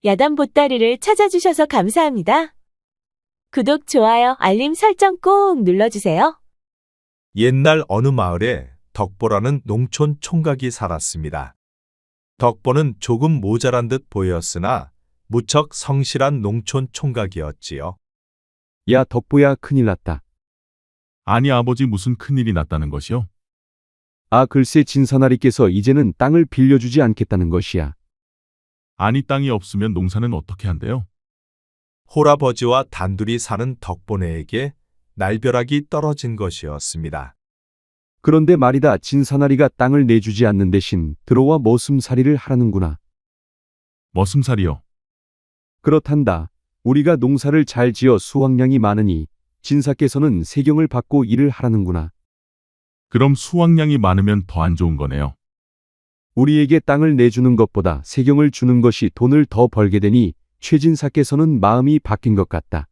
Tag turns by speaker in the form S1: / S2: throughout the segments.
S1: 야단 보따리를 찾아주셔서 감사합니다. 구독, 좋아요, 알림 설정 꼭 눌러주세요.
S2: 옛날 어느 마을에 덕보라는 농촌 총각이 살았습니다. 덕보는 조금 모자란 듯 보였으나 무척 성실한 농촌 총각이었지요.
S3: 야, 덕보야, 큰일 났다.
S4: 아니 아버지 무슨 큰일이 났다는 것이요?
S3: 아, 글쎄 진사나리께서 이제는 땅을 빌려주지 않겠다는 것이야.
S4: 아니 땅이 없으면 농사는 어떻게 한대요?
S2: 홀아버지와 단둘이 사는 덕보네에게 날벼락이 떨어진 것이었습니다.
S3: 그런데 말이다, 진사나리가 땅을 내주지 않는 대신 들어와 머슴살이를 하라는구나.
S4: 머슴살이요.
S3: 그렇단다. 우리가 농사를 잘 지어 수확량이 많으니 진사께서는 세경을 받고 일을 하라는구나.
S4: 그럼 수확량이 많으면 더 안 좋은 거네요.
S3: 우리에게 땅을 내주는 것보다 세경을 주는 것이 돈을 더 벌게 되니 최진사께서는 마음이 바뀐 것 같다.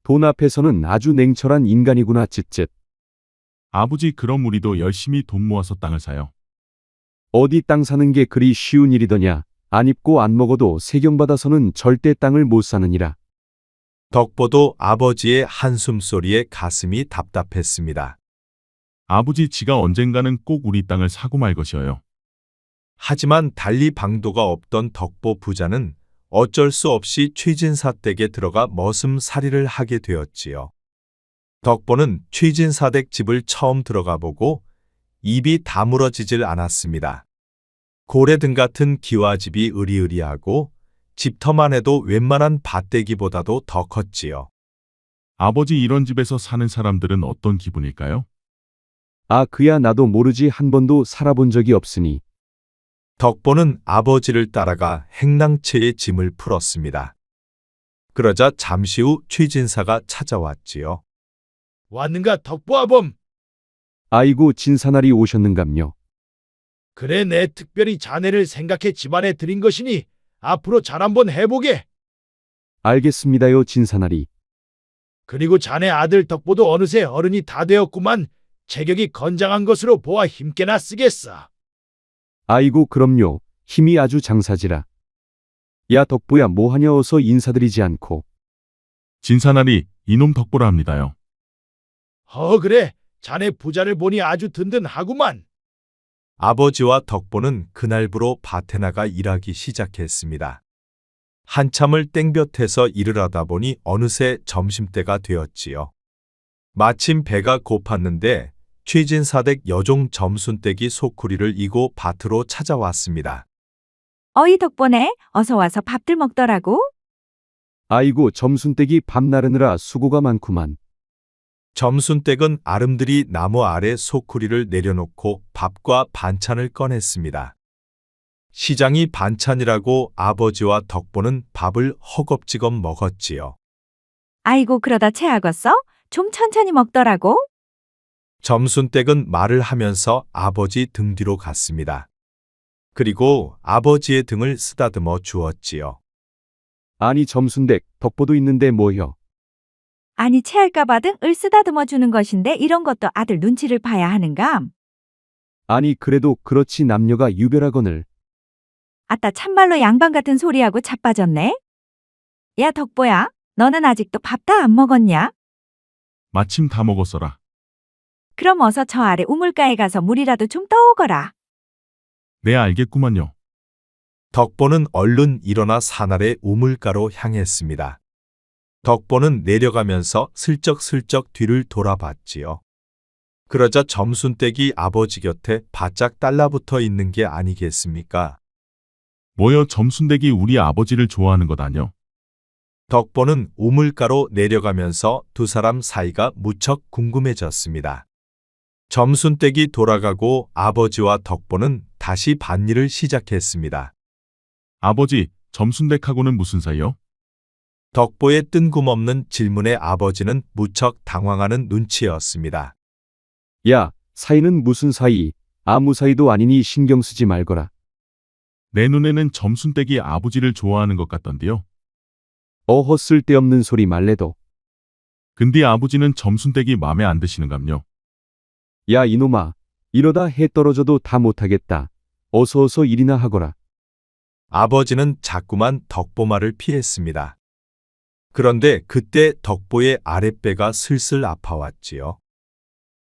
S3: 돈 앞에서는 아주 냉철한 인간이구나. 쯧쯧.
S4: 아버지 그럼 우리도 열심히 돈 모아서 땅을 사요.
S3: 어디 땅 사는 게 그리 쉬운 일이더냐. 안 입고 안 먹어도 세경받아서는 절대 땅을 못 사느니라.
S2: 덕보도 아버지의 한숨소리에 가슴이 답답했습니다.
S4: 아버지 지가 언젠가는 꼭 우리 땅을 사고 말 것이어요.
S2: 하지만 달리 방도가 없던 덕보 부자는 어쩔 수 없이 최진사 댁에 들어가 머슴살이를 하게 되었지요. 덕보는 최진사 댁 집을 처음 들어가 보고 입이 다물어지질 않았습니다. 고래등 같은 기와집이 으리으리하고 집터만 해도 웬만한 밭대기보다도 더 컸지요.
S4: 아버지 이런 집에서 사는 사람들은 어떤 기분일까요?
S3: 아, 그야 나도 모르지. 한 번도 살아본 적이 없으니.
S2: 덕보는 아버지를 따라가 행랑채에 짐을 풀었습니다. 그러자 잠시 후 최진사가 찾아왔지요.
S5: 왔는가 덕보아범.
S3: 아이고, 진사나리 오셨는감요.
S5: 그래 내 특별히 자네를 생각해 집안에 들인 것이니 앞으로 잘 한번 해보게.
S3: 알겠습니다요, 진사나리.
S5: 그리고 자네 아들 덕보도 어느새 어른이 다 되었구만. 체격이 건장한 것으로 보아 힘께나 쓰겠어.
S3: 아이고, 그럼요. 힘이 아주 장사지라. 야, 덕보야, 뭐하냐. 어서 인사드리지 않고.
S4: 진사나리 이놈 덕보라 합니다요.
S5: 그래 자네 부자를 보니 아주 든든하구만.
S2: 아버지와 덕보는 그날부로 밭에 나가 일하기 시작했습니다. 한참을 땡볕에서 일을 하다 보니 어느새 점심때가 되었지요. 마침 배가 고팠는데 최진사댁 여종 점순댁이 소쿠리를 이고 밭으로 찾아왔습니다.
S6: 어이 덕보네, 어서 와서 밥들 먹더라고.
S3: 아이고, 점순댁이 밥 나르느라 수고가 많구만.
S2: 점순댁은 아름드리 나무 아래 소쿠리를 내려놓고 밥과 반찬을 꺼냈습니다. 시장이 반찬이라고 아버지와 덕보는 밥을 허겁지겁 먹었지요.
S6: 아이고 그러다 체하겠어? 좀 천천히 먹더라고.
S2: 점순댁은 말을 하면서 아버지 등 뒤로 갔습니다. 그리고 아버지의 등을 쓰다듬어 주었지요.
S3: 아니, 점순댁, 덕보도 있는데 뭐여.
S6: 아니 체할까봐 등을 쓰다듬어 주는 것인데 이런 것도 아들 눈치를 봐야 하는감.
S3: 아니, 그래도 그렇지 남녀가 유별하거늘.
S6: 아따 참말로 양반 같은 소리하고 자빠졌네. 야 덕보야, 너는 아직도 밥 다 안 먹었냐?
S4: 마침 다 먹었어라.
S6: 그럼 어서 저 아래 우물가에 가서 물이라도 좀 떠오거라.
S4: 네 알겠구만요.
S2: 덕보는 얼른 일어나 산아래 우물가로 향했습니다. 덕보는 내려가면서 슬쩍슬쩍 뒤를 돌아봤지요. 그러자 점순댁이 아버지 곁에 바짝 달라붙어 있는 게 아니겠습니까?
S4: 뭐여 점순댁이 우리 아버지를 좋아하는 것 아뇨?
S2: 덕보는 우물가로 내려가면서 두 사람 사이가 무척 궁금해졌습니다. 점순댁이 돌아가고 아버지와 덕보는 다시 밭일을 시작했습니다.
S4: 아버지, 점순댁하고는 무슨 사이요?
S2: 덕보의 뜬금없는 질문에 아버지는 무척 당황하는 눈치였습니다.
S3: 야, 사이는 무슨 사이? 아무 사이도 아니니 신경 쓰지 말거라.
S4: 내 눈에는 점순댁이 아버지를 좋아하는 것 같던데요.
S3: 어허, 쓸데없는 소리 말래도.
S4: 근데 아버지는 점순댁이 맘에 안 드시는감요.
S3: 야, 이놈아. 이러다 해 떨어져도 다 못하겠다. 어서 일이나 하거라.
S2: 아버지는 자꾸만 덕보 말을 피했습니다. 그런데 그때 덕보의 아랫배가 슬슬 아파왔지요.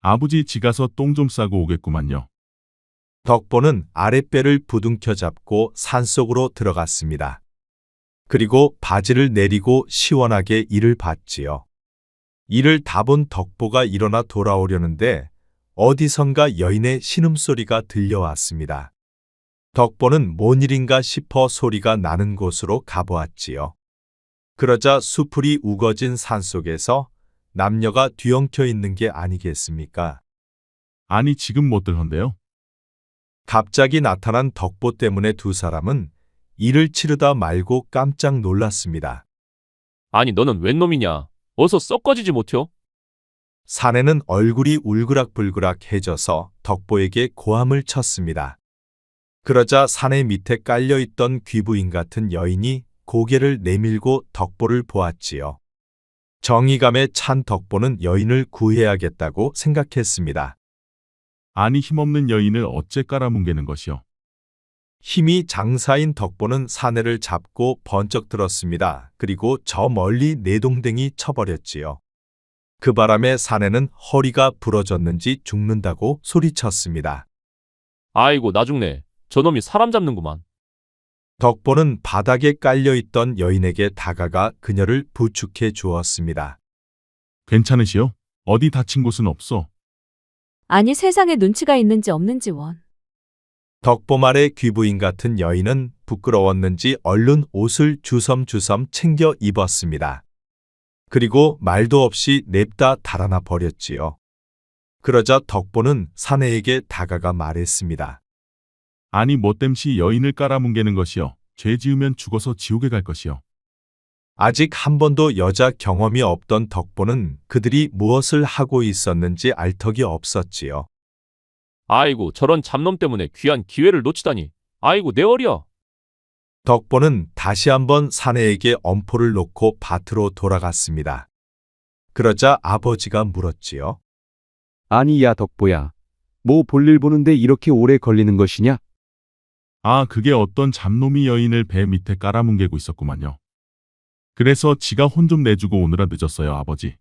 S4: 아버지 지 가서 똥 좀 싸고 오겠구만요.
S2: 덕보는 아랫배를 부둥켜 잡고 산속으로 들어갔습니다. 그리고 바지를 내리고 시원하게 이를 봤지요. 이를 다 본 덕보가 일어나 돌아오려는데 어디선가 여인의 신음소리가 들려왔습니다. 덕보는 뭔 일인가 싶어 소리가 나는 곳으로 가보았지요. 그러자 수풀이 우거진 산속에서 남녀가 뒤엉켜 있는 게 아니겠습니까?
S4: 아니 지금 못들 헌데요.
S2: 갑자기 나타난 덕보 때문에 두 사람은 이를 치르다 말고 깜짝 놀랐습니다.
S7: 아니 너는 웬 놈이냐? 어서 썩 꺼지지 못해요?
S2: 사내는 얼굴이 울그락불그락해져서 덕보에게 고함을 쳤습니다. 그러자 사내 밑에 깔려있던 귀부인 같은 여인이 고개를 내밀고 덕보를 보았지요. 정의감에 찬 덕보는 여인을 구해야겠다고 생각했습니다.
S4: 아니 힘없는 여인을 어째 깔아뭉개는 것이요.
S2: 힘이 장사인 덕보는 사내를 잡고 번쩍 들었습니다. 그리고 저 멀리 내동댕이 쳐버렸지요. 그 바람에 사내는 허리가 부러졌는지 죽는다고 소리쳤습니다.
S7: 아이고 나 죽네. 저놈이 사람 잡는구만.
S2: 덕보는 바닥에 깔려있던 여인에게 다가가 그녀를 부축해 주었습니다.
S4: 괜찮으시오? 어디 다친 곳은 없어.
S1: 아니 세상에 눈치가 있는지 없는지 원.
S2: 덕보 말에 귀부인 같은 여인은 부끄러웠는지 얼른 옷을 주섬주섬 챙겨 입었습니다. 그리고 말도 없이 냅다 달아나 버렸지요. 그러자 덕보는 사내에게 다가가 말했습니다.
S4: 아니 못됨시 여인을 깔아뭉개는 것이요. 죄 지으면 죽어서 지옥에 갈 것이요.
S2: 아직 한 번도 여자 경험이 없던 덕보는 그들이 무엇을 하고 있었는지 알 턱이 없었지요.
S7: 아이고 저런 잡놈 때문에 귀한 기회를 놓치다니. 아이고 내 어리야.
S2: 덕보는 다시 한번 사내에게 엄포를 놓고 밭으로 돌아갔습니다. 그러자 아버지가 물었지요.
S3: 아니 야 덕보야. 뭐 볼일 보는데 이렇게 오래 걸리는 것이냐?
S4: 아 그게 어떤 잡놈이 여인을 배 밑에 깔아뭉개고 있었구만요. 그래서 지가 혼 좀 내주고 오느라 늦었어요 아버지.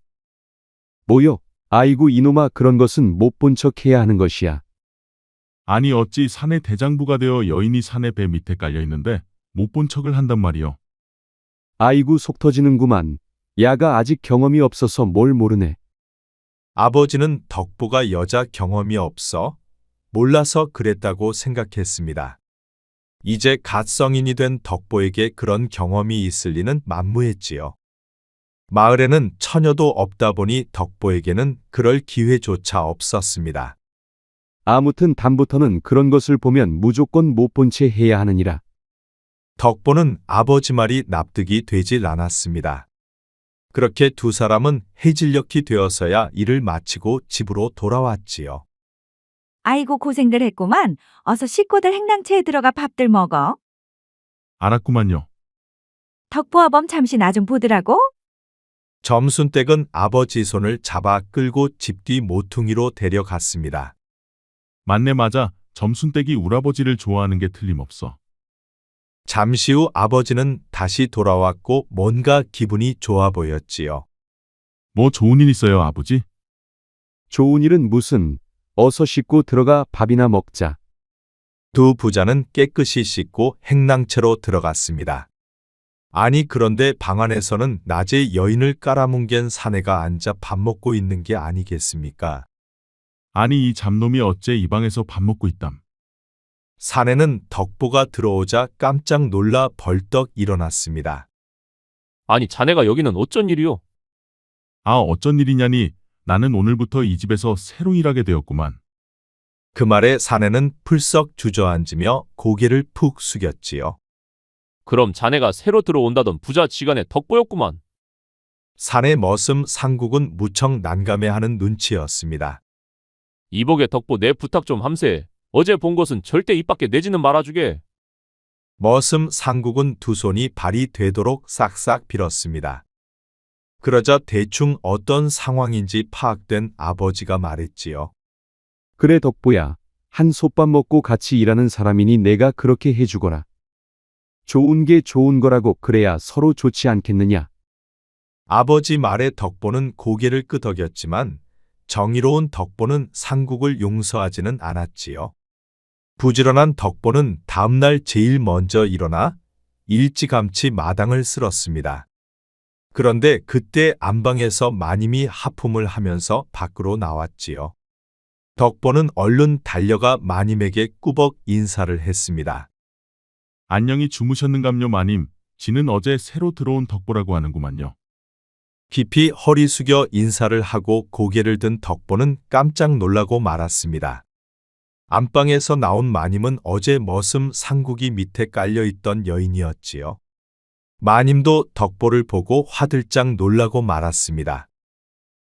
S3: 뭐요? 아이고 이놈아 그런 것은 못 본 척 해야 하는 것이야.
S4: 아니 어찌 사내 대장부가 되어 여인이 사내 배 밑에 깔려있는데 못 본 척을 한단 말이요.
S3: 아이고 속 터지는구만. 야가 아직 경험이 없어서 뭘 모르네.
S2: 아버지는 덕보가 여자 경험이 없어 몰라서 그랬다고 생각했습니다. 이제 갓 성인이 된 덕보에게 그런 경험이 있을 리는 만무했지요. 마을에는 처녀도 없다 보니 덕보에게는 그럴 기회조차 없었습니다.
S3: 아무튼 다음부터는 그런 것을 보면 무조건 못 본 채 해야 하느니라.
S2: 덕보는 아버지 말이 납득이 되질 않았습니다. 그렇게 두 사람은 해질녘이 되어서야 일을 마치고 집으로 돌아왔지요.
S6: 아이고 고생들 했구만. 어서 식구들 행랑채에 들어가 밥들 먹어.
S4: 알았구만요.
S6: 덕보아범 잠시 나 좀 보더라고.
S2: 점순댁은 아버지 손을 잡아 끌고 집 뒤 모퉁이로 데려갔습니다.
S4: 맞네 맞아. 점순댁이 우라버지를 좋아하는 게 틀림없어.
S2: 잠시 후 아버지는 다시 돌아왔고 뭔가 기분이 좋아 보였지요.
S4: 뭐 좋은 일 있어요 아버지?
S3: 좋은 일은 무슨. 어서 씻고 들어가 밥이나 먹자.
S2: 두 부자는 깨끗이 씻고 행랑채로 들어갔습니다. 아니 그런데 방 안에서는 낮에 여인을 깔아뭉갠 사내가 앉아 밥 먹고 있는 게 아니겠습니까?
S4: 아니 이 잡놈이 어째 이 방에서 밥 먹고 있담.
S2: 사내는 덕보가 들어오자 깜짝 놀라 벌떡 일어났습니다.
S7: 아니 자네가 여기는 어쩐 일이요?
S4: 아 어쩐 일이냐니 나는 오늘부터 이 집에서 새로 일하게 되었구만.
S2: 그 말에 사내는 풀썩 주저앉으며 고개를 푹 숙였지요.
S7: 그럼 자네가 새로 들어온다던 부자 지간의 덕보였구만.
S2: 사내 머슴 상국은 무척 난감해하는 눈치였습니다.
S7: 이복의 덕보 내 부탁 좀 함세. 어제 본 것은 절대 입 밖에 내지는 말아주게.
S2: 머슴 상국은 두 손이 발이 되도록 싹싹 빌었습니다. 그러자 대충 어떤 상황인지 파악된 아버지가 말했지요.
S3: 그래 덕보야. 한 솥밥 먹고 같이 일하는 사람이니 내가 그렇게 해주거라. 좋은 게 좋은 거라고 그래야 서로 좋지 않겠느냐.
S2: 아버지 말에 덕보는 고개를 끄덕였지만 정의로운 덕보는 상국을 용서하지는 않았지요. 부지런한 덕보는 다음날 제일 먼저 일어나 일찌감치 마당을 쓸었습니다. 그런데 그때 안방에서 마님이 하품을 하면서 밖으로 나왔지요. 덕보는 얼른 달려가 마님에게 꾸벅 인사를 했습니다.
S4: 안녕히 주무셨는감요 마님. 지는 어제 새로 들어온 덕보라고 하는구만요.
S2: 깊이 허리 숙여 인사를 하고 고개를 든 덕보는 깜짝 놀라고 말았습니다. 안방에서 나온 마님은 어제 머슴 상국이 밑에 깔려있던 여인이었지요. 마님도 덕보를 보고 화들짝 놀라고 말았습니다.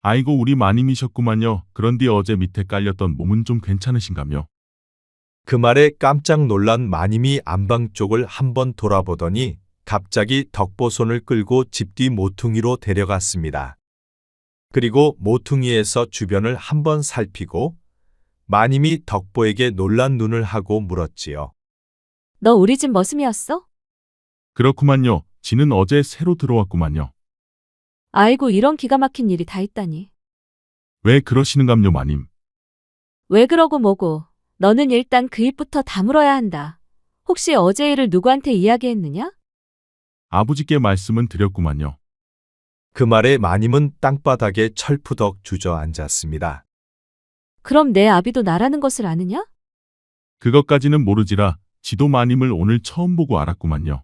S4: 아이고 우리 마님이셨구만요. 그런데 어제 밑에 깔렸던 몸은 좀 괜찮으신감요?
S2: 그 말에 깜짝 놀란 마님이 안방 쪽을 한번 돌아보더니 갑자기 덕보 손을 끌고 집 뒤 모퉁이로 데려갔습니다. 그리고 모퉁이에서 주변을 한번 살피고 마님이 덕보에게 놀란 눈을 하고 물었지요.
S1: 너 우리 집 머슴이었어?
S4: 그렇구만요. 지는 어제 새로 들어왔구만요.
S1: 아이고, 이런 기가 막힌 일이 다 있다니.
S4: 왜 그러시는감요 마님?
S1: 왜 그러고 뭐고. 너는 일단 그 입부터 다물어야 한다. 혹시 어제 일을 누구한테 이야기했느냐?
S4: 아버지께 말씀은 드렸구만요.
S2: 그 말에 마님은 땅바닥에 철푸덕 주저앉았습니다.
S1: 그럼 내 아비도 나라는 것을 아느냐?
S4: 그것까지는 모르지라 지도 마님을 오늘 처음 보고 알았구만요.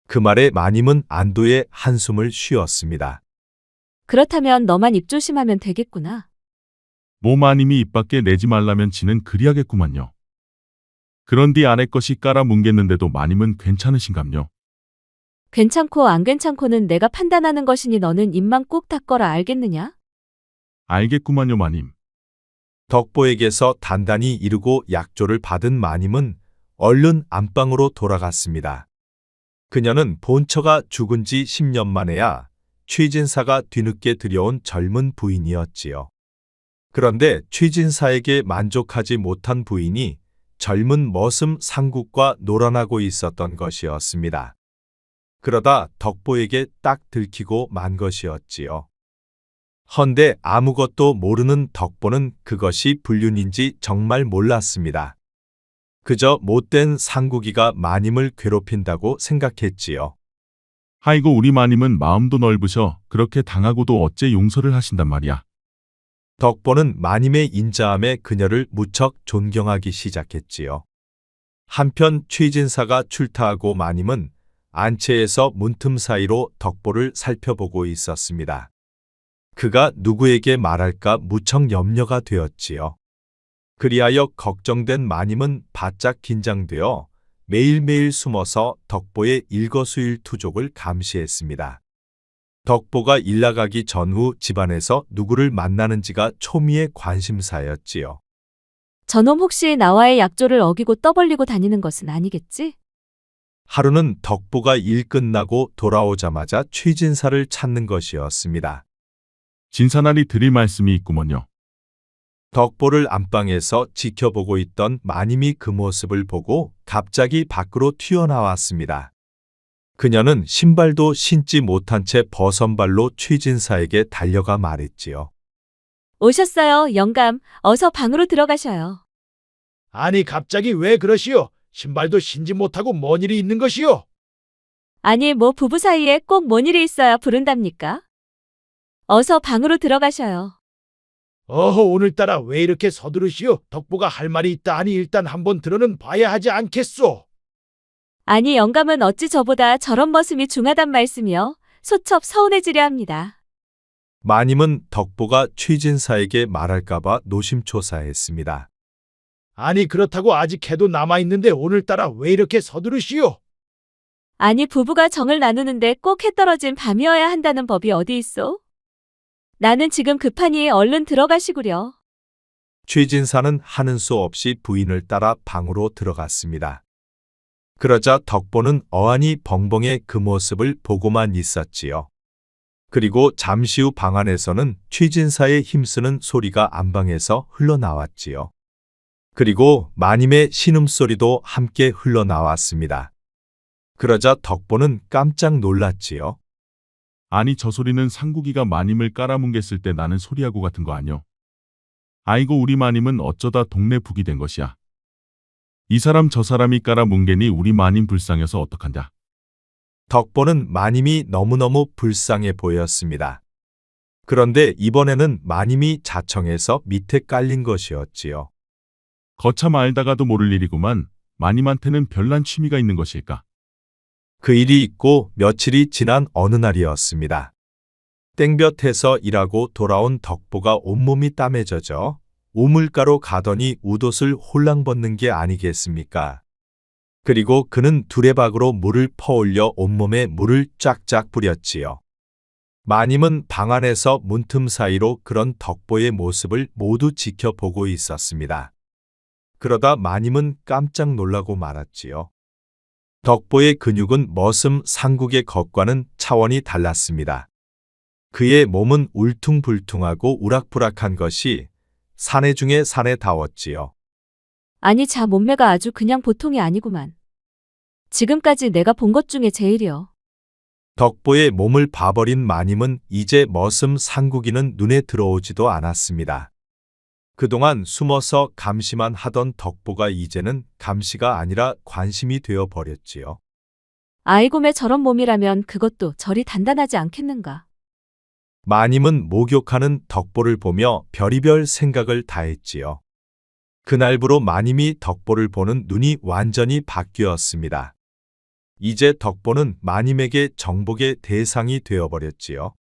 S2: 그 말에 마님은 안도의 한숨을 쉬었습니다.
S1: 그렇다면 너만 입 조심하면 되겠구나.
S4: 모 마님이 입 밖에 내지 말라면 지는 그리하겠구만요. 그런디 아내 것이 깔아 뭉갰는데도 마님은 괜찮으신감요?
S1: 괜찮고 안 괜찮고는 내가 판단하는 것이니 너는 입만 꼭 닫거라 알겠느냐?
S4: 알겠구만요 마님.
S2: 덕보에게서 단단히 이르고 약조를 받은 마님은 얼른 안방으로 돌아갔습니다. 그녀는 본처가 죽은 지 10년 만에야 취진사가 뒤늦게 들여온 젊은 부인이었지요. 그런데 취진사에게 만족하지 못한 부인이 젊은 머슴 상국과 놀아나고 있었던 것이었습니다. 그러다 덕보에게 딱 들키고 만 것이었지요. 헌데 아무것도 모르는 덕보는 그것이 불륜인지 정말 몰랐습니다. 그저 못된 상국이가 마님을 괴롭힌다고 생각했지요.
S4: 아이고 우리 마님은 마음도 넓으셔. 그렇게 당하고도 어째 용서를 하신단 말이야.
S2: 덕보는 마님의 인자함에 그녀를 무척 존경하기 시작했지요. 한편 취진사가 출타하고 마님은 안채에서 문틈 사이로 덕보를 살펴보고 있었습니다. 그가 누구에게 말할까 무척 염려가 되었지요. 그리하여 걱정된 마님은 바짝 긴장되어 매일매일 숨어서 덕보의 일거수일투족을 감시했습니다. 덕보가 일나가기 전후 집안에서 누구를 만나는지가 초미의 관심사였지요.
S1: 저놈 혹시 나와의 약조를 어기고 떠벌리고 다니는 것은 아니겠지?
S2: 하루는 덕보가 일 끝나고 돌아오자마자 취진사를 찾는 것이었습니다.
S4: 진사날이 드릴 말씀이 있구먼요.
S2: 덕보를 안방에서 지켜보고 있던 마님이 그 모습을 보고 갑자기 밖으로 튀어나왔습니다. 그녀는 신발도 신지 못한 채 버선발로 취진사에게 달려가 말했지요.
S1: 오셨어요, 영감. 어서 방으로 들어가셔요.
S5: 아니 갑자기 왜 그러시오? 신발도 신지 못하고 뭔 일이 있는 것이오?
S1: 아니, 뭐 부부 사이에 꼭 뭔 일이 있어야 부른답니까? 어서 방으로 들어가셔요.
S5: 어허 오늘따라 왜 이렇게 서두르시오? 덕보가 할 말이 있다 하니 일단 한번 들어는 봐야 하지 않겠소?
S1: 아니, 영감은 어찌 저보다 저런 머슴이 중하단 말씀이요? 소첩 서운해지려 합니다.
S2: 마님은 덕보가 취진사에게 말할까봐 노심초사했습니다.
S5: 아니 그렇다고 아직 해도 남아있는데 오늘따라 왜 이렇게 서두르시오?
S1: 아니, 부부가 정을 나누는데 꼭 해떨어진 밤이어야 한다는 법이 어디 있어? 나는 지금 급하니 얼른 들어가시구려.
S2: 취진사는 하는 수 없이 부인을 따라 방으로 들어갔습니다. 그러자 덕보는 어안이 벙벙해 그 모습을 보고만 있었지요. 그리고 잠시 후 방 안에서는 취진사의 힘쓰는 소리가 안방에서 흘러나왔지요. 그리고 마님의 신음소리도 함께 흘러나왔습니다. 그러자 덕보는 깜짝 놀랐지요.
S4: 아니 저 소리는 상국이가 마님을 깔아뭉갰을 때 나는 소리하고 같은 거 아뇨. 아이고 우리 마님은 어쩌다 동네 북이 된 것이야. 이 사람 저 사람이 깔아뭉개니 우리 마님 불쌍해서 어떡한다.
S2: 덕보는 마님이 너무너무 불쌍해 보였습니다. 그런데 이번에는 마님이 자청해서 밑에 깔린 것이었지요.
S4: 거참 알다가도 모를 일이구만. 마님한테는 별난 취미가 있는 것일까.
S2: 그 일이 있고 며칠이 지난 어느 날이었습니다. 땡볕에서 일하고 돌아온 덕보가 온몸이 땀에 젖어 우물가로 가더니 웃옷을 홀랑 벗는 게 아니겠습니까? 그리고 그는 두레박으로 물을 퍼올려 온몸에 물을 쫙쫙 뿌렸지요. 마님은 방 안에서 문틈 사이로 그런 덕보의 모습을 모두 지켜보고 있었습니다. 그러다 마님은 깜짝 놀라고 말았지요. 덕보의 근육은 머슴 상국의 것과는 차원이 달랐습니다. 그의 몸은 울퉁불퉁하고 우락부락한 것이 사내 중에 사내다웠지요.
S1: 아니 자 몸매가 아주 그냥 보통이 아니구만. 지금까지 내가 본 것 중에 제일이여.
S2: 덕보의 몸을 봐버린 마님은 이제 머슴 상국이는 눈에 들어오지도 않았습니다. 그동안 숨어서 감시만 하던 덕보가 이제는 감시가 아니라 관심이 되어 버렸지요.
S1: 아이고매 저런 몸이라면 그것도 저리 단단하지 않겠는가.
S2: 마님은 목욕하는 덕보를 보며 별의별 생각을 다했지요. 그날부로 마님이 덕보를 보는 눈이 완전히 바뀌었습니다. 이제 덕보는 마님에게 정복의 대상이 되어버렸지요.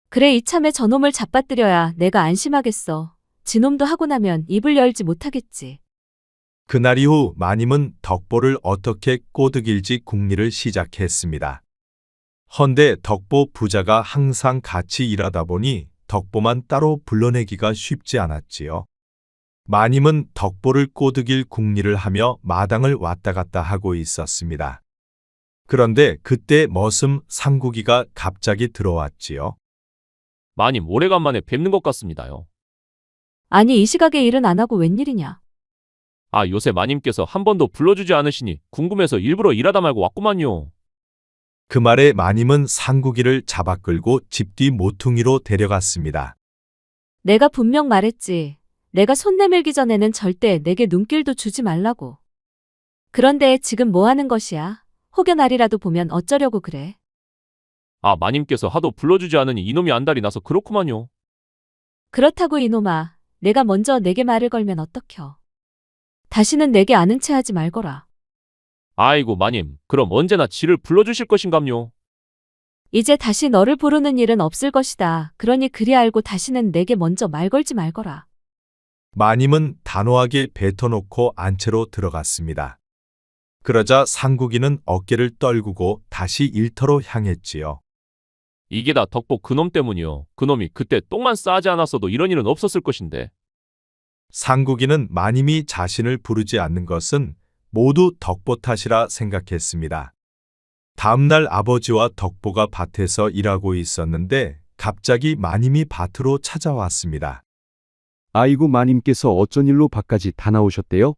S1: 그래 이참에 저놈을 잡아뜨려야 내가 안심하겠어. 지놈도 하고 나면 입을 열지 못하겠지.
S2: 그날 이후 마님은 덕보를 어떻게 꼬드길지 궁리를 시작했습니다. 헌데 덕보 부자가 항상 같이 일하다 보니 덕보만 따로 불러내기가 쉽지 않았지요. 마님은 덕보를 꼬드길 궁리를 하며 마당을 왔다 갔다 하고 있었습니다. 그런데 그때 머슴 상국이가 갑자기 들어왔지요.
S7: 마님 오래간만에 뵙는 것 같습니다요.
S1: 아니 이 시각에 일은 안 하고 웬일이냐.
S7: 아 요새 마님께서 한 번도 불러주지 않으시니 궁금해서 일부러 일하다 말고 왔구만요.
S2: 그 말에 마님은 상국이를 잡아 끌고 집 뒤 모퉁이로 데려갔습니다.
S1: 내가 분명 말했지. 내가 손 내밀기 전에는 절대 내게 눈길도 주지 말라고. 그런데 지금 뭐 하는 것이야? 혹여나리라도 보면 어쩌려고 그래.
S7: 아 마님께서 하도 불러주지 않으니 이놈이 안달이 나서 그렇구만요.
S1: 그렇다고 이놈아. 내가 먼저 내게 말을 걸면 어떡혀. 다시는 내게 아는 체 하지 말거라.
S7: 아이고 마님 그럼 언제나 지를 불러주실 것인감요.
S1: 이제 다시 너를 부르는 일은 없을 것이다. 그러니 그리 알고 다시는 내게 먼저 말 걸지 말거라.
S2: 마님은 단호하게 뱉어놓고 안채로 들어갔습니다. 그러자 상국이는 어깨를 떨구고 다시 일터로 향했지요.
S7: 이게 다 덕보 그놈 때문이요. 그놈이 그때 똥만 싸지 않았어도 이런 일은 없었을 것인데.
S2: 상국이는 마님이 자신을 부르지 않는 것은 모두 덕보 탓이라 생각했습니다. 다음날 아버지와 덕보가 밭에서 일하고 있었는데 갑자기 마님이 밭으로 찾아왔습니다.
S3: 아이고 마님께서 어쩐 일로 밭까지 다 나오셨대요?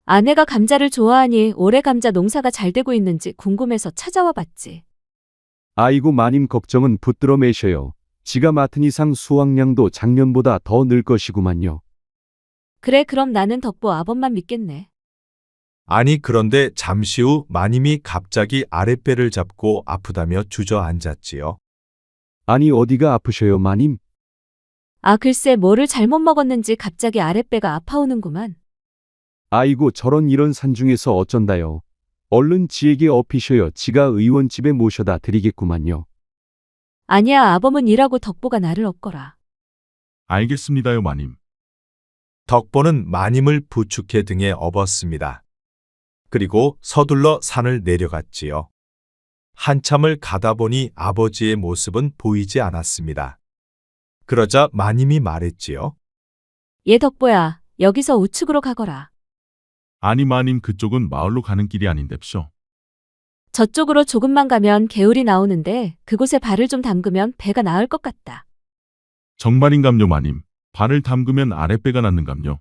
S1: 아내가 감자를 좋아하니 올해 감자 농사가 잘 되고 있는지 궁금해서 찾아와 봤지.
S3: 아이고 마님 걱정은 붙들어 매셔요. 지가 맡은 이상 수확량도 작년보다 더 늘 것이구만요.
S1: 그래 그럼 나는 덕보 아범만 믿겠네.
S2: 아니 그런데 잠시 후 마님이 갑자기 아랫배를 잡고 아프다며 주저앉았지요.
S3: 아니 어디가 아프셔요 마님?
S1: 아 글쎄 뭐를 잘못 먹었는지 갑자기 아랫배가 아파오는구만.
S3: 아이고 저런 이런 산중에서 어쩐다요. 얼른 지에게 업히셔요. 지가 의원 집에 모셔다 드리겠구만요.
S1: 아니야 아범은 일하고 덕보가 나를 업거라.
S4: 알겠습니다요 마님.
S2: 덕보는 마님을 부축해 등에 업었습니다. 그리고 서둘러 산을 내려갔지요. 한참을 가다 보니 아버지의 모습은 보이지 않았습니다. 그러자 마님이 말했지요.
S1: 얘 덕보야 여기서 우측으로 가거라.
S4: 아니 마님 그쪽은 마을로 가는 길이 아닌뎁쇼.
S1: 저쪽으로 조금만 가면 개울이 나오는데 그곳에 발을 좀 담그면 배가 나을 것 같다.
S4: 정말인감요 마님. 발을 담그면 아랫배가 낫는감요.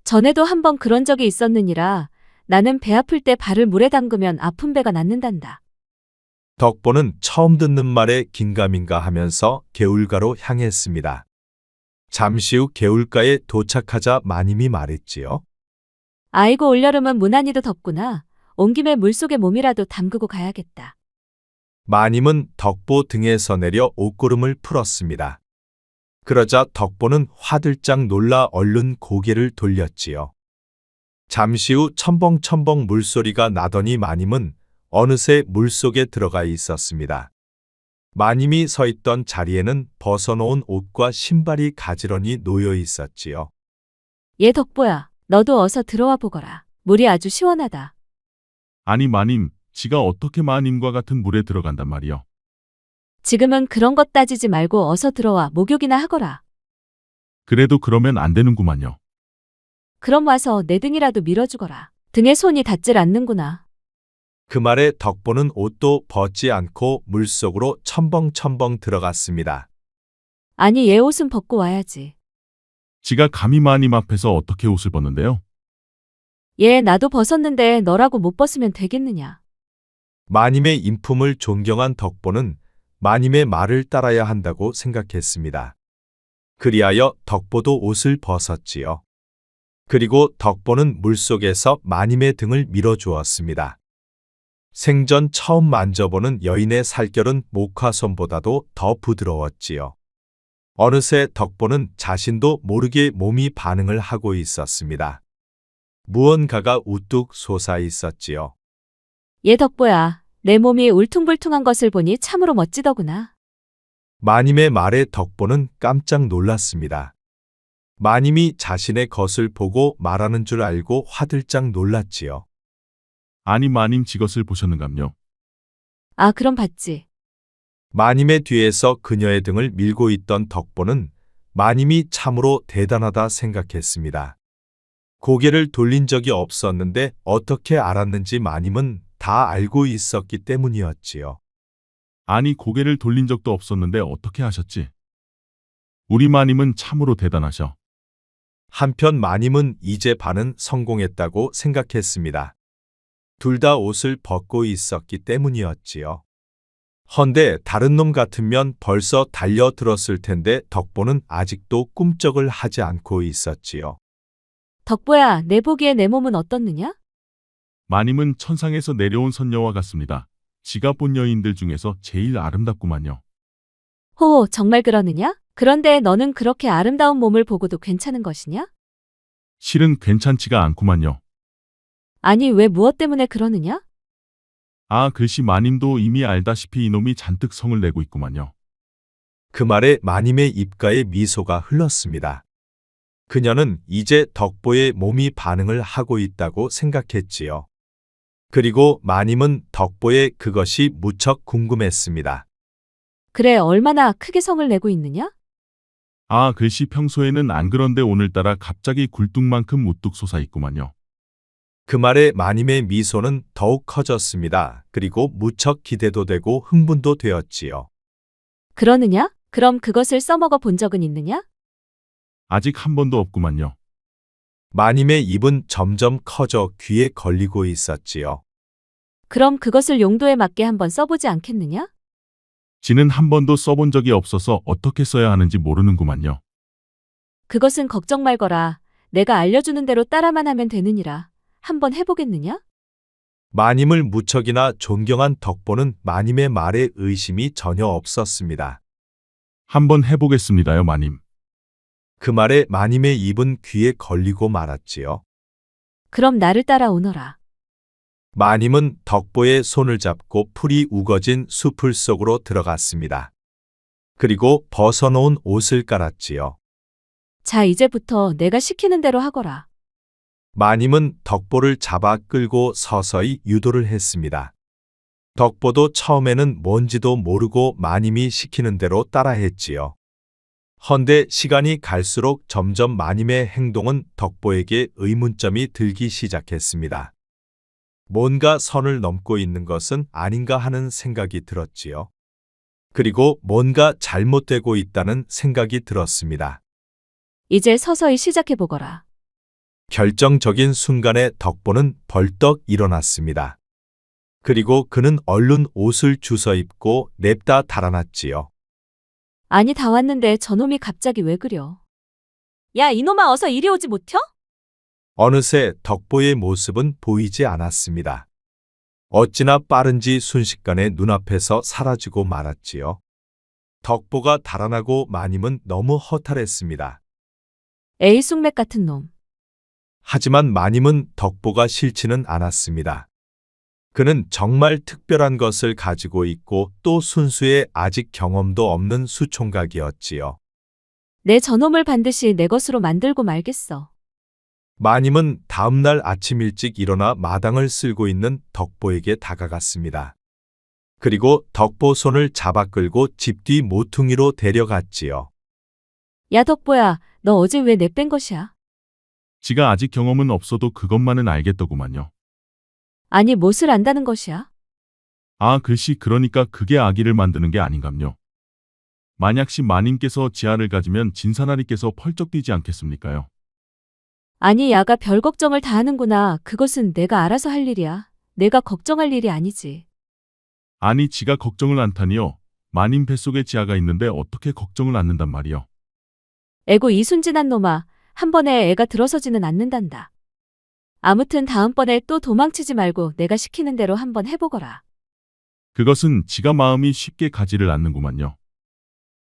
S1: 전에도 한번 그런 적이 있었느니라. 나는 배 아플 때 발을 물에 담그면 아픈 배가 낫는단다.
S2: 덕보는 처음 듣는 말에 긴가민가 하면서 개울가로 향했습니다. 잠시 후 개울가에 도착하자 마님이 말했지요.
S1: 아이고 올여름은 무난히도 덥구나. 온 김에 물속에 몸이라도 담그고 가야겠다.
S2: 마님은 덕보 등에서 내려 옷고름을 풀었습니다. 그러자 덕보는 화들짝 놀라 얼른 고개를 돌렸지요. 잠시 후 첨벙첨벙 물소리가 나더니 마님은 어느새 물속에 들어가 있었습니다. 마님이 서 있던 자리에는 벗어놓은 옷과 신발이 가지런히 놓여 있었지요.
S1: 얘 덕보야, 너도 어서 들어와 보거라. 물이 아주 시원하다.
S4: 아니 마님, 지가 어떻게 마님과 같은 물에 들어간단 말이요.
S1: 지금은 그런 것 따지지 말고 어서 들어와 목욕이나 하거라.
S4: 그래도 그러면 안 되는구만요.
S1: 그럼 와서 내 등이라도 밀어주거라. 등에 손이 닿질 않는구나.
S2: 그 말에 덕보는 옷도 벗지 않고 물속으로 첨벙첨벙 들어갔습니다.
S1: 아니 얘 옷은 벗고 와야지.
S4: 지가 감히 마님 앞에서 어떻게 옷을 벗는데요?
S1: 얘 나도 벗었는데 너라고 못 벗으면 되겠느냐.
S2: 마님의 인품을 존경한 덕보는 마님의 말을 따라야 한다고 생각했습니다. 그리하여 덕보도 옷을 벗었지요. 그리고 덕보는 물속에서 마님의 등을 밀어주었습니다. 생전 처음 만져보는 여인의 살결은 목화솜보다도 더 부드러웠지요. 어느새 덕보는 자신도 모르게 몸이 반응을 하고 있었습니다. 무언가가 우뚝 솟아 있었지요.
S1: 얘 덕보야, 내 몸이 울퉁불퉁한 것을 보니 참으로 멋지더구나.
S2: 마님의 말에 덕보는 깜짝 놀랐습니다. 마님이 자신의 것을 보고 말하는 줄 알고 화들짝 놀랐지요.
S4: 아니 마님 지것을 보셨는감요?
S1: 아 그럼 봤지.
S2: 마님의 뒤에서 그녀의 등을 밀고 있던 덕보는 마님이 참으로 대단하다 생각했습니다. 고개를 돌린 적이 없었는데 어떻게 알았는지 마님은 다 알고 있었기 때문이었지요.
S4: 아니 고개를 돌린 적도 없었는데 어떻게 하셨지? 우리 마님은 참으로 대단하셔.
S2: 한편 마님은 이제 반은 성공했다고 생각했습니다. 둘 다 옷을 벗고 있었기 때문이었지요. 헌데 다른 놈 같으면 벌써 달려들었을 텐데 덕보는 아직도 꿈쩍을 하지 않고 있었지요.
S1: 덕보야, 내 보기에 내 몸은 어떻느냐?
S4: 마님은 천상에서 내려온 선녀와 같습니다. 지가 본 여인들 중에서 제일 아름답구만요.
S1: 호호, 정말 그러느냐? 그런데 너는 그렇게 아름다운 몸을 보고도 괜찮은 것이냐?
S4: 실은 괜찮지가 않구만요.
S1: 아니 왜 무엇 때문에 그러느냐?
S4: 아 글씨 마님도 이미 알다시피 이놈이 잔뜩 성을 내고 있구만요.
S2: 그 말에 마님의 입가에 미소가 흘렀습니다. 그녀는 이제 덕보의 몸이 반응을 하고 있다고 생각했지요. 그리고 마님은 덕보의 그것이 무척 궁금했습니다.
S1: 그래 얼마나 크게 성을 내고 있느냐?
S4: 아 글씨 평소에는 안 그런데 오늘따라 갑자기 굴뚝만큼 우뚝 솟아 있구만요.
S2: 그 말에 마님의 미소는 더욱 커졌습니다. 그리고 무척 기대도 되고 흥분도 되었지요.
S1: 그러느냐? 그럼 그것을 써먹어 본 적은 있느냐?
S4: 아직 한 번도 없구만요.
S2: 마님의 입은 점점 커져 귀에 걸리고 있었지요.
S1: 그럼 그것을 용도에 맞게 한번 써보지 않겠느냐?
S4: 지는 한 번도 써본 적이 없어서 어떻게 써야 하는지 모르는구만요.
S1: 그것은 걱정 말거라. 내가 알려주는 대로 따라만 하면 되느니라. 한번 해보겠느냐?
S2: 마님을 무척이나 존경한 덕보는 마님의 말에 의심이 전혀 없었습니다.
S4: 한번 해보겠습니다요 마님.
S2: 그 말에 마님의 입은 귀에 걸리고 말았지요.
S1: 그럼 나를 따라오너라.
S2: 마님은 덕보의 손을 잡고 풀이 우거진 수풀 속으로 들어갔습니다. 그리고 벗어놓은 옷을 깔았지요.
S1: 자 이제부터 내가 시키는 대로 하거라.
S2: 마님은 덕보를 잡아 끌고 서서히 유도를 했습니다. 덕보도 처음에는 뭔지도 모르고 마님이 시키는 대로 따라했지요. 헌데 시간이 갈수록 점점 마님의 행동은 덕보에게 의문점이 들기 시작했습니다. 뭔가 선을 넘고 있는 것은 아닌가 하는 생각이 들었지요. 그리고 뭔가 잘못되고 있다는 생각이 들었습니다.
S1: 이제 서서히 시작해보거라.
S2: 결정적인 순간에 덕보는 벌떡 일어났습니다. 그리고 그는 얼른 옷을 주워 입고 냅다 달아났지요.
S1: 아니, 다 왔는데 저놈이 갑자기 왜 그려? 야, 이놈아, 어서 이리 오지 못혀?
S2: 어느새 덕보의 모습은 보이지 않았습니다. 어찌나 빠른지 순식간에 눈앞에서 사라지고 말았지요. 덕보가 달아나고 마님은 너무 허탈했습니다.
S1: 에이, 쑥맥 같은 놈.
S2: 하지만 마님은 덕보가 싫지는 않았습니다. 그는 정말 특별한 것을 가지고 있고 또 순수에 아직 경험도 없는 수총각이었지요.
S1: 내 저놈을 반드시 내 것으로 만들고 말겠어.
S2: 마님은 다음날 아침 일찍 일어나 마당을 쓸고 있는 덕보에게 다가갔습니다. 그리고 덕보 손을 잡아 끌고 집 뒤 모퉁이로 데려갔지요.
S1: 야, 덕보야, 너 어제 왜 내 뺀 것이야?
S4: 지가 아직 경험은 없어도 그것만은 알겠더구만요.
S1: 아니, 뭣을 안다는 것이야?
S4: 아, 글씨 그러니까 그게 아기를 만드는 게 아닌감요. 만약시 마님께서 지아를 가지면 진사나리께서 펄쩍 뛰지 않겠습니까요?
S1: 아니, 야가 별 걱정을 다 하는구나. 그것은 내가 알아서 할 일이야. 내가 걱정할 일이 아니지.
S4: 아니, 지가 걱정을 안다니요. 마님 뱃속에 지아가 있는데 어떻게 걱정을 않는단 말이요.
S1: 에고 이 순진한 놈아, 한 번에 애가 들어서지는 않는단다. 아무튼 다음번에 또 도망치지 말고 내가 시키는 대로 한번 해보거라.
S4: 그것은 지가 마음이 쉽게 가지를 않는구만요.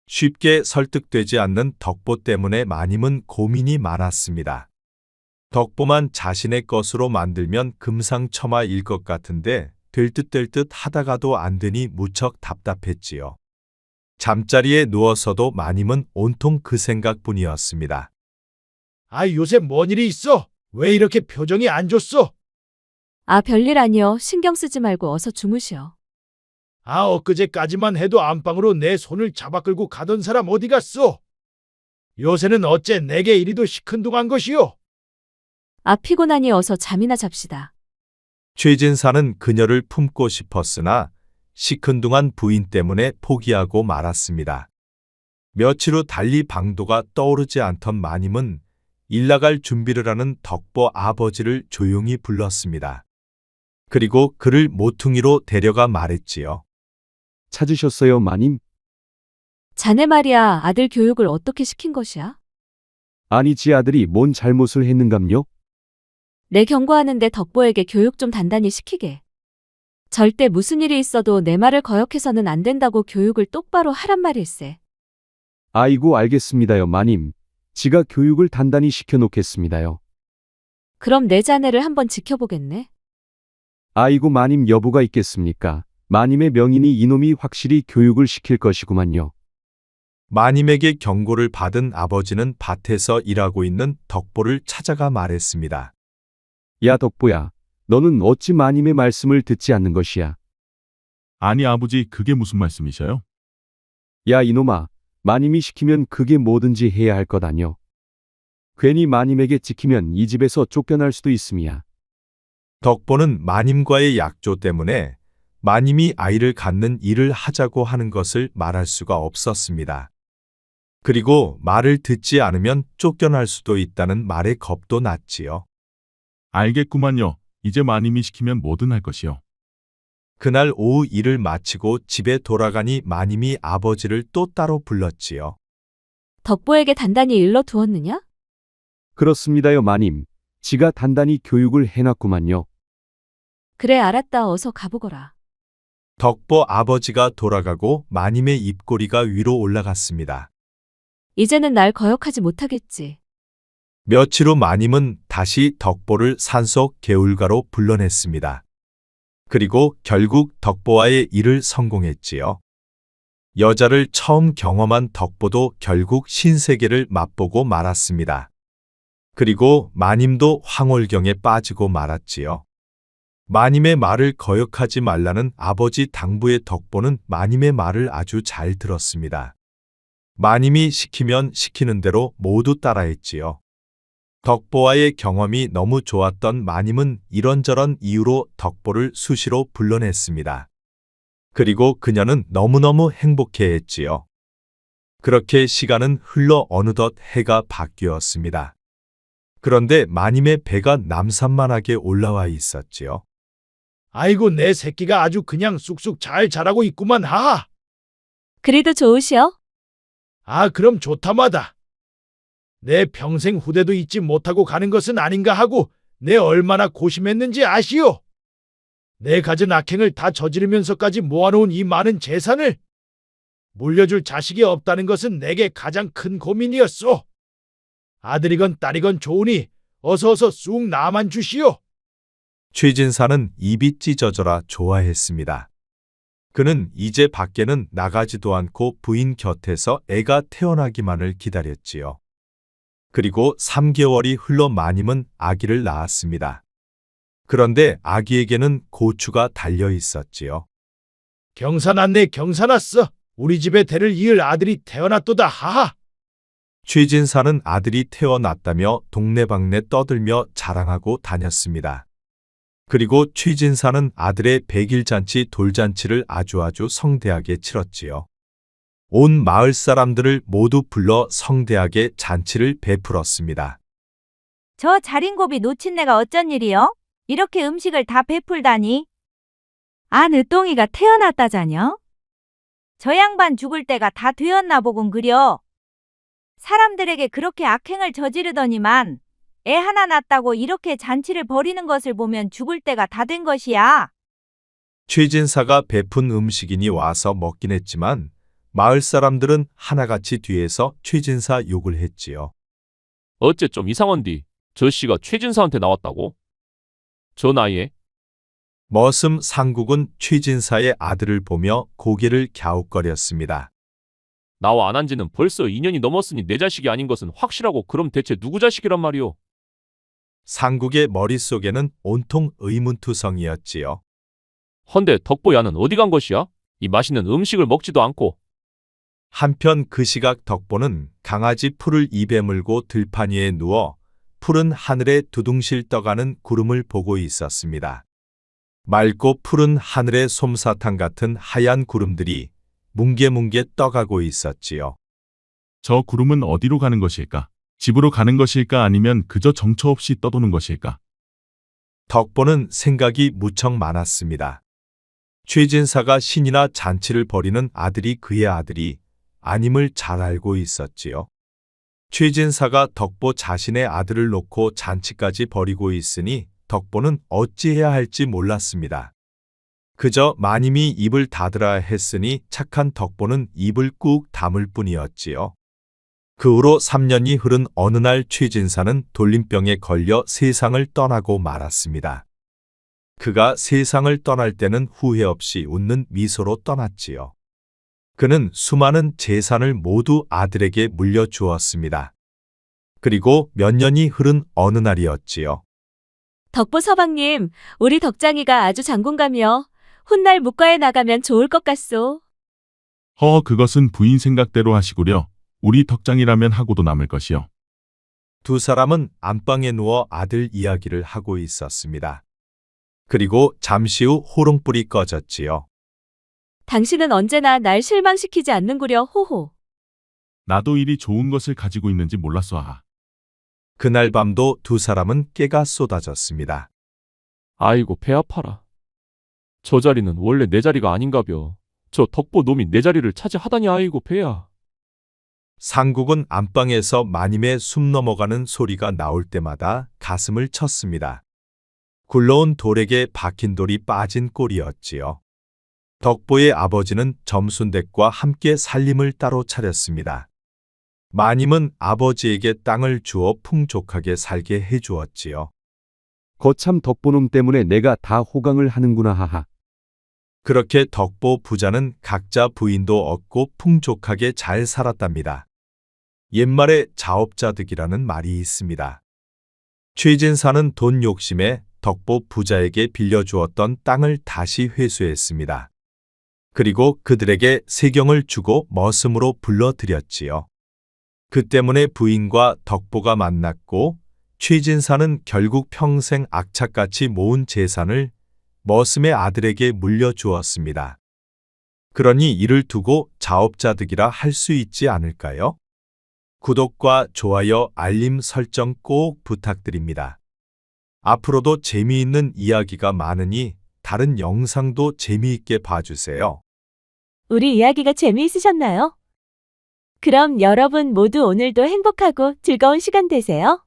S2: 쉽게 설득되지 않는 덕보 때문에 마님은 고민이 많았습니다. 덕보만 자신의 것으로 만들면 금상첨화일 것 같은데 될 듯 될 듯 하다가도 안 되니 무척 답답했지요. 잠자리에 누워서도 마님은 온통 그 생각뿐이었습니다.
S5: 아, 요새 뭔 일이 있어? 왜 이렇게 표정이 안 좋소?
S1: 아, 별일 아니여. 신경 쓰지 말고 어서 주무시오.
S5: 아, 엊그제까지만 해도 안방으로 내 손을 잡아 끌고 가던 사람 어디 갔소? 요새는 어째 내게 이리도 시큰둥한 것이요?
S1: 아, 피곤하니 어서 잠이나 잡시다.
S2: 최진사는 그녀를 품고 싶었으나 시큰둥한 부인 때문에 포기하고 말았습니다. 며칠 후 달리 방도가 떠오르지 않던 마님은 일 나갈 준비를 하는 덕보 아버지를 조용히 불렀습니다. 그리고 그를 모퉁이로 데려가 말했지요.
S3: 찾으셨어요, 마님?
S1: 자네 말이야, 아들 교육을 어떻게 시킨 것이야?
S3: 아니, 지 아들이 뭔 잘못을 했는감요?
S1: 내 경고하는데 덕보에게 교육 좀 단단히 시키게. 절대 무슨 일이 있어도 내 말을 거역해서는 안 된다고 교육을 똑바로 하란 말일세.
S3: 아이고, 알겠습니다요, 마님. 지가 교육을 단단히 시켜놓겠습니다요.
S1: 그럼 내 자네를 한번 지켜보겠네.
S3: 아이고, 마님 여부가 있겠습니까? 마님의 명이니 이놈이 확실히 교육을 시킬 것이구만요.
S2: 마님에게 경고를 받은 아버지는 밭에서 일하고 있는 덕보를 찾아가 말했습니다.
S3: 야, 덕보야. 너는 어찌 마님의 말씀을 듣지 않는 것이야?
S4: 아니, 아버지, 그게 무슨 말씀이셔요?
S3: 야, 이놈아. 마님이 시키면 그게 뭐든지 해야 할 것 아뇨. 괜히 마님에게 지키면 이 집에서 쫓겨날 수도 있음이야.
S2: 덕보는 마님과의 약조 때문에 마님이 아이를 갖는 일을 하자고 하는 것을 말할 수가 없었습니다. 그리고 말을 듣지 않으면 쫓겨날 수도 있다는 말에 겁도 났지요.
S4: 알겠구만요. 이제 마님이 시키면 뭐든 할 것이요.
S2: 그날 오후 일을 마치고 집에 돌아가니 마님이 아버지를 또 따로 불렀지요.
S1: 덕보에게 단단히 일러 두었느냐?
S3: 그렇습니다요, 마님. 지가 단단히 교육을 해놨구만요.
S1: 그래, 알았다. 어서 가보거라.
S2: 덕보 아버지가 돌아가고 마님의 입꼬리가 위로 올라갔습니다.
S1: 이제는 날 거역하지 못하겠지.
S2: 며칠 후 마님은 다시 덕보를 산속 개울가로 불러냈습니다. 그리고 결국 덕보와의 일을 성공했지요. 여자를 처음 경험한 덕보도 결국 신세계를 맛보고 말았습니다. 그리고 마님도 황홀경에 빠지고 말았지요. 마님의 말을 거역하지 말라는 아버지 당부의 덕보는 마님의 말을 아주 잘 들었습니다. 마님이 시키면 시키는 대로 모두 따라했지요. 덕보와의 경험이 너무 좋았던 마님은 이런저런 이유로 덕보를 수시로 불러냈습니다. 그리고 그녀는 너무너무 행복해했지요. 그렇게 시간은 흘러 어느덧 해가 바뀌었습니다. 그런데 마님의 배가 남산만하게 올라와 있었지요.
S5: 아이고 내 새끼가 아주 그냥 쑥쑥 잘 자라고 있구만 하하.
S1: 그리도 좋으시오?
S5: 아 그럼 좋다마다. 내 평생 후대도 잊지 못하고 가는 것은 아닌가 하고 내 얼마나 고심했는지 아시오? 내 가진 악행을 다 저지르면서까지 모아놓은 이 많은 재산을 물려줄 자식이 없다는 것은 내게 가장 큰 고민이었소. 아들이건 딸이건 좋으니 어서 쑥 나만 주시오.
S2: 최진사는 입이 찢어져라 좋아했습니다. 그는 이제 밖에는 나가지도 않고 부인 곁에서 애가 태어나기만을 기다렸지요. 그리고 3개월이 흘러 마님은 아기를 낳았습니다. 그런데 아기에게는 고추가 달려 있었지요.
S5: 경사났네 경사났어. 우리 집에 대를 이을 아들이 태어났도다 하하.
S2: 최진사는 아들이 태어났다며 동네방네 떠들며 자랑하고 다녔습니다. 그리고 최진사는 아들의 백일잔치 돌잔치를 아주 성대하게 치렀지요. 온 마을 사람들을 모두 불러 성대하게 잔치를 베풀었습니다.
S6: 저 자린고비 놓친 내가 어쩐 일이요? 이렇게 음식을 다 베풀다니. 아, 늦동이가 태어났다자녀? 저 양반 죽을 때가 다 되었나 보군 그려. 사람들에게 그렇게 악행을 저지르더니만 애 하나 낳았다고 이렇게 잔치를 벌이는 것을 보면 죽을 때가 다 된 것이야.
S2: 최진사가 베푼 음식이니 와서 먹긴 했지만 마을 사람들은 하나같이 뒤에서 최진사 욕을 했지요.
S7: 어째 좀 이상한디. 저 씨가 최진사한테 나왔다고? 저 나이에?
S2: 머슴 상국은 최진사의 아들을 보며 고개를 갸웃거렸습니다.
S7: 나와 안 한 지는 벌써 2년이 넘었으니 내 자식이 아닌 것은 확실하고 그럼 대체 누구 자식이란 말이오?
S2: 상국의 머릿속에는 온통 의문투성이었지요.
S7: 헌데 덕보야는 어디 간 것이야? 이 맛있는 음식을 먹지도 않고.
S2: 한편 그 시각 덕보는 강아지 풀을 입에 물고 들판 위에 누워 푸른 하늘에 두둥실 떠가는 구름을 보고 있었습니다. 맑고 푸른 하늘의 솜사탕 같은 하얀 구름들이 뭉게뭉게 떠가고 있었지요.
S4: 저 구름은 어디로 가는 것일까? 집으로 가는 것일까? 아니면 그저 정처 없이 떠도는 것일까?
S2: 덕보는 생각이 무척 많았습니다. 최진사가 신이나 잔치를 벌이는 아들이 그의 아들이 아님을 잘 알고 있었지요. 최진사가 덕보 자신의 아들을 놓고 잔치까지 벌이고 있으니 덕보는 어찌해야 할지 몰랐습니다. 그저 마님이 입을 닫으라 했으니 착한 덕보는 입을 꾹 다물 뿐이었지요. 그 후로 3년이 흐른 어느 날 최진사는 돌림병에 걸려 세상을 떠나고 말았습니다. 그가 세상을 떠날 때는 후회 없이 웃는 미소로 떠났지요. 그는 수많은 재산을 모두 아들에게 물려주었습니다. 그리고 몇 년이 흐른 어느 날이었지요.
S1: 덕보 서방님, 우리 덕장이가 아주 장군감이여. 훗날 묵과에 나가면 좋을 것 같소.
S4: 그것은 부인 생각대로 하시구려. 우리 덕장이라면 하고도 남을 것이요.
S2: 두 사람은 안방에 누워 아들 이야기를 하고 있었습니다. 그리고 잠시 후 호롱불이 꺼졌지요.
S1: 당신은 언제나 날 실망시키지 않는구려, 호호.
S4: 나도 이리 좋은 것을 가지고 있는지 몰랐어. 아.
S2: 그날 밤도 두 사람은 깨가 쏟아졌습니다.
S7: 아이고 배 아파라. 저 자리는 원래 내 자리가 아닌가벼. 저 덕보 놈이 내 자리를 차지하다니 아이고 배야.
S2: 상국은 안방에서 마님의 숨 넘어가는 소리가 나올 때마다 가슴을 쳤습니다. 굴러온 돌에게 박힌 돌이 빠진 꼴이었지요. 덕보의 아버지는 점순댁과 함께 살림을 따로 차렸습니다. 마님은 아버지에게 땅을 주어 풍족하게 살게 해주었지요.
S3: 거참 덕보놈 때문에 내가 다 호강을 하는구나 하하.
S2: 그렇게 덕보 부자는 각자 부인도 얻고 풍족하게 잘 살았답니다. 옛말에 자업자득이라는 말이 있습니다. 최진사는 돈 욕심에 덕보 부자에게 빌려주었던 땅을 다시 회수했습니다. 그리고 그들에게 세경을 주고 머슴으로 불러들였지요. 그 때문에 부인과 덕보가 만났고 최진사는 결국 평생 악착같이 모은 재산을 머슴의 아들에게 물려주었습니다. 그러니 이를 두고 자업자득이라 할 수 있지 않을까요? 구독과 좋아요, 알림 설정 꼭 부탁드립니다. 앞으로도 재미있는 이야기가 많으니 다른 영상도 재미있게 봐주세요.
S1: 우리 이야기가 재미있으셨나요? 그럼 여러분 모두 오늘도 행복하고 즐거운 시간 되세요.